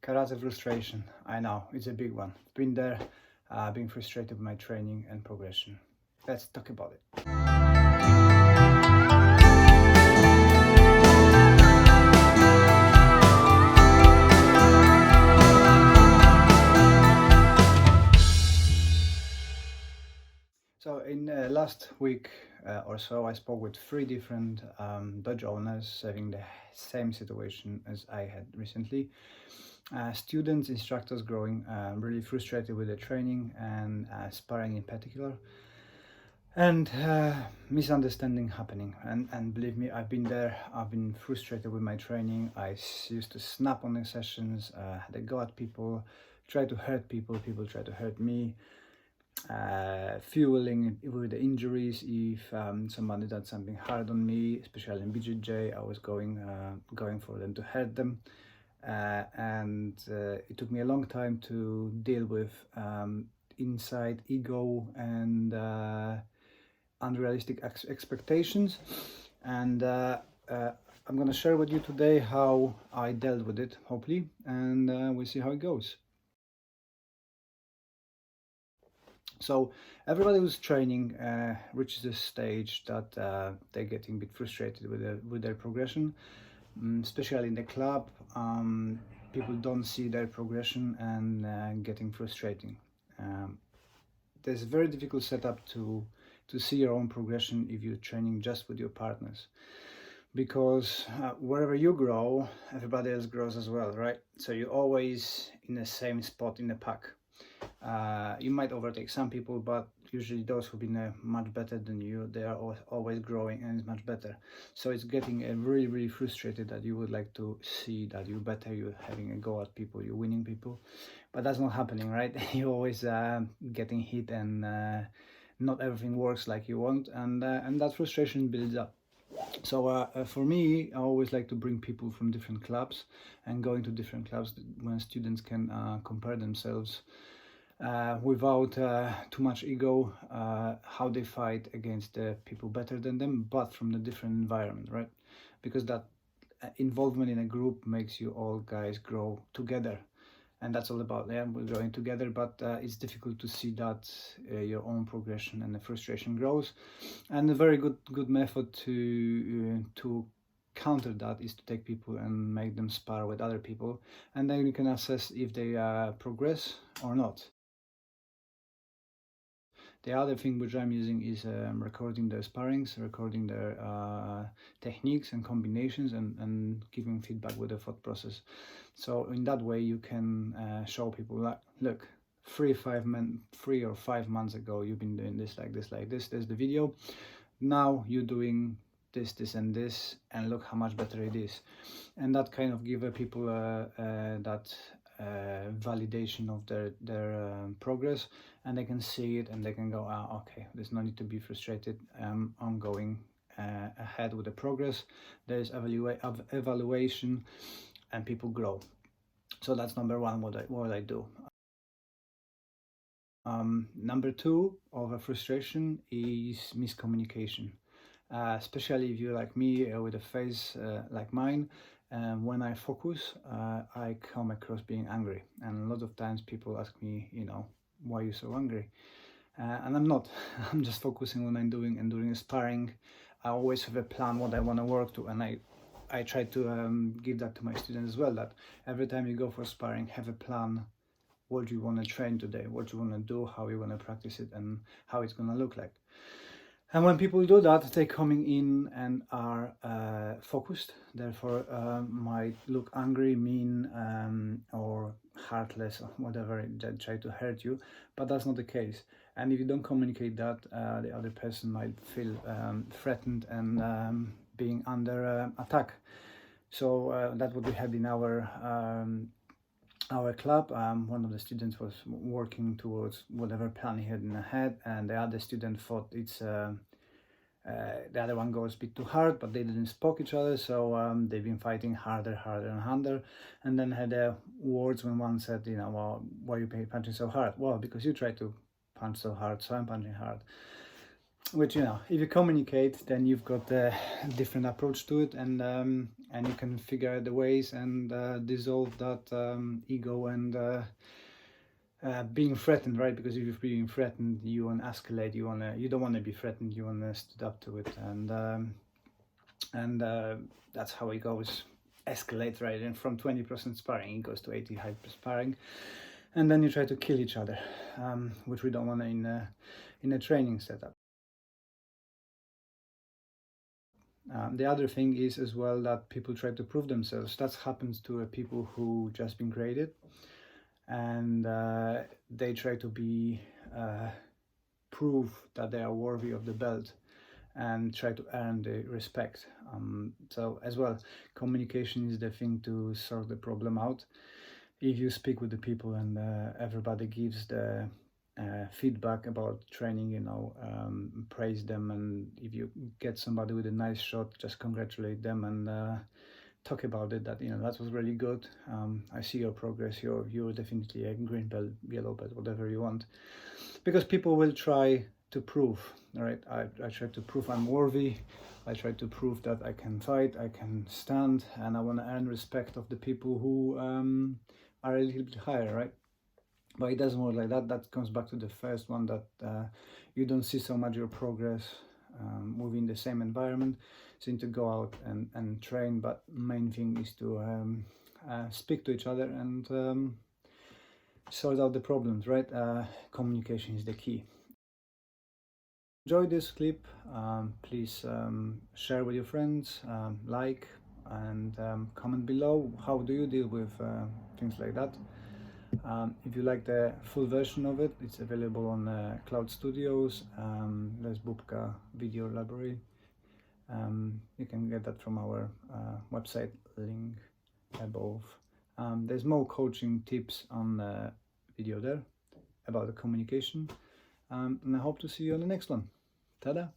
Karate frustration, I know, it's a big one. Been there, being frustrated with my training and progression. Let's talk about it. So in last week or so, I spoke with 3 different dojo owners having the same situation as I had recently. Students, instructors growing really frustrated with the training and sparring in particular, and misunderstanding happening. And believe me, I've been there. I've been frustrated with my training. Used to snap on the sessions, had a go at people, try to hurt people. People try to hurt me. Fueling with the injuries. If somebody did something hard on me, especially in BJJ, I was going for them to hurt them. And it took me a long time to deal with inside ego and unrealistic expectations. And I'm going to share with you today how I dealt with it, hopefully, and we'll see how it goes. So everybody who's training reaches a stage that they're getting a bit frustrated with their progression, especially in the club. People don't see their progression and getting frustrating. There's a very difficult setup to see your own progression if you're training just with your partners, because wherever you grow, everybody else grows as well, right? So you're always in the same spot in the pack. You might overtake some people, but usually those who've been much better than you, they are always growing and it's much better. So it's getting really, really frustrated that you would like to see that you're better, you're having a go at people, you're winning people, but that's not happening, right? You're always getting hit and not everything works like you want, and that frustration builds up. So for me, I always like to bring people from different clubs and go into different clubs when students can compare themselves without too much ego, how they fight against the people better than them, but from a different environment, right? Because that involvement in a group makes you all guys grow together, and that's all about. Yeah, we're growing together, but it's difficult to see that your own progression and the frustration grows. And a very good method to counter that is to take people and make them spar with other people, and then you can assess if they progress or not. The other thing which I'm using is recording their sparrings, recording their techniques and combinations, and giving feedback with the thought process. So in that way you can show people like, look, 3 or 5 months ago you've been doing this like this like this, there's the video. Now you're doing this and this, and look how much better it is. And that kind of give people that validation of their progress, and they can see it and they can go, okay, there's no need to be frustrated. I'm going ahead with the progress. There's evaluation and people grow. So that's number one, what I do. Number two of a frustration is miscommunication. Especially if you're like me with a face like mine, when I focus, I come across being angry, and a lot of times people ask me, why are you so angry? And I'm not. I'm just focusing on what I'm doing, and during sparring, I always have a plan what I want to work to, and I try to give that to my students as well. That every time you go for sparring, have a plan. What you want to train today, what you want to do, how you want to practice it, and how it's going to look like. And when people do that, they're coming in and are focused, therefore might look angry, mean, or heartless, or whatever, that try to hurt you, but that's not the case. And if you don't communicate that, the other person might feel threatened and being under attack. So that's what we had in our club. One of the students was working towards whatever plan he had in the head, and the other student thought it's the other one goes a bit too hard, but they didn't spoke each other, so they've been fighting harder and harder, and then had words when one said, well, why are you punching so hard? Well, because you try to punch so hard, so I'm punching hard. which, you know, if you communicate, then you've got a different approach to it, and you can figure out the ways and dissolve that ego and being threatened, right? Because if you're being threatened, you want to escalate. You don't want to be threatened. You want to stood up to it, and that's how it goes. Escalate, right? And from 20% sparring, it goes to 85% sparring, and then you try to kill each other, which we don't want in a training setup. The other thing is as well that people try to prove themselves. That happens to people who just been graded, and they try to prove that they are worthy of the belt and try to earn the respect. So as well, communication is the thing to sort the problem out. If you speak with the people and everybody gives the feedback about training, you know, praise them, and if you get somebody with a nice shot, just congratulate them and talk about it, that, you know, that was really good. I see your progress. You're definitely a green belt, yellow belt, whatever you want, because people will try to prove. All right, I try to prove I'm worthy. I try to prove that I can fight, I can stand, and I want to earn respect of the people who are a little bit higher, right? But it doesn't work like that. That comes back to the first one, that you don't see so much your progress within the same environment. So you need to go out and train, but main thing is to speak to each other and sort out the problems, right? Communication is the key. Enjoy this clip. Please share with your friends, like, and comment below how do you deal with things like that. If you like the full version of it, it's available on Cloud Studios. There's Bubka video library. You can get that from our website, link above. There's more coaching tips on the video there about the communication. And I hope to see you on the next one. Ta-da!